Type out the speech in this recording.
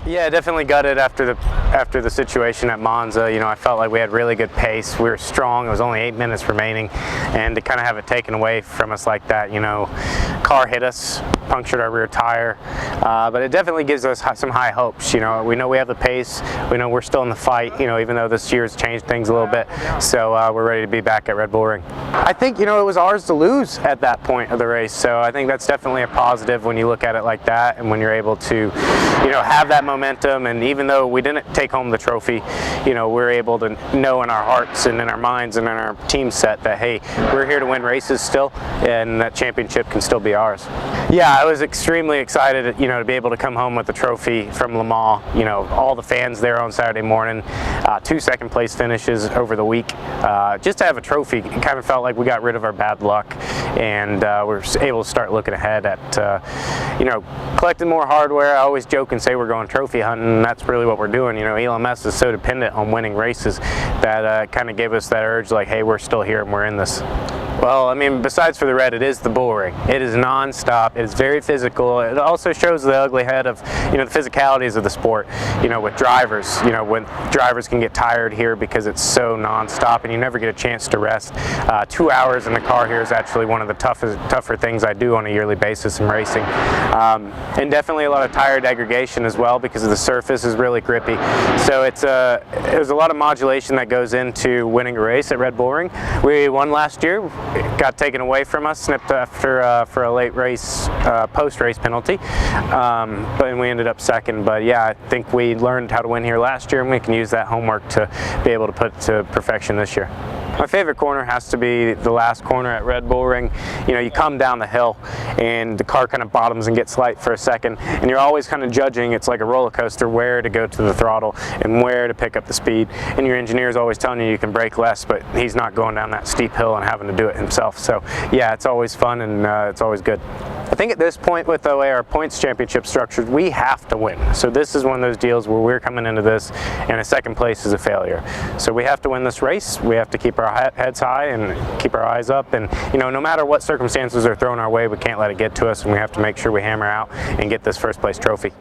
Yeah, definitely gutted after the situation at Monza. You know, I felt like we had really good pace. We were strong. It was only 8 minutes remaining, and to kind of have it taken away from us like that, you know, car hit us, punctured our rear tire, but it definitely gives us some high hopes. You know, we have the pace. We know we're still in the fight. You know, even though this year's changed things a little bit, so we're ready to be back at Red Bull Ring. I think, you know, it was ours to lose at that point of the race, so I think that's definitely a positive when you look at it like that, and when you're able to, you know, have that momentum. And even though we didn't take home the trophy, you know, we're able to know in our hearts and in our minds and in our team set that, hey, we're here to win races still, and that championship can still be ours. Yeah, I was extremely excited, you know, to be able to come home with the trophy from Le Mans. You know, all the fans there on Saturday morning, 2 second place finishes over the week. Just to have a trophy, it kind of felt like we got rid of our bad luck, and we're able to start looking ahead at, you know, collecting more hardware. I always joke and say we're going trophy hunting, and that's really what we're doing. You know, ELMS is so dependent on winning races that kind of gave us that urge, like, hey, we're still here and we're in this. Well, I mean, besides for the red, it is the bull ring. It is non-stop. It is very physical. It also shows the ugly head of, you know, the physicalities of the sport. You know, with drivers, you know, when drivers can get tired here because it's so non-stop and you never get a chance to rest. 2 hours in the car here is actually one of the tougher things I do on a yearly basis in racing. And definitely a lot of tire degradation as well, because the surface is really grippy. So there's a lot of modulation that goes into winning a race at Red Bull Ring. We won last year. It got taken away from us, snipped after for a late race post-race penalty, but we ended up second. But yeah, I think we learned how to win here last year, and we can use that homework to be able to put to perfection this year. My favorite corner has to be the last corner at Red Bull Ring. You know, you come down the hill and the car kind of bottoms and gets light for a second, and you're always kind of judging, it's like a roller coaster, where to go to the throttle and where to pick up the speed. And your engineer is always telling you you can brake less, but he's not going down that steep hill and having to do it himself. So yeah, it's always fun, and it's always good. I think at this point, with the way our points championship structured, we have to win. So this is one of those deals where we're coming into this and a second place is a failure. So we have to win this race. We have to keep our heads high and keep our eyes up, and, you know, no matter what circumstances are thrown our way, we can't let it get to us, and we have to make sure we hammer out and get this first place trophy.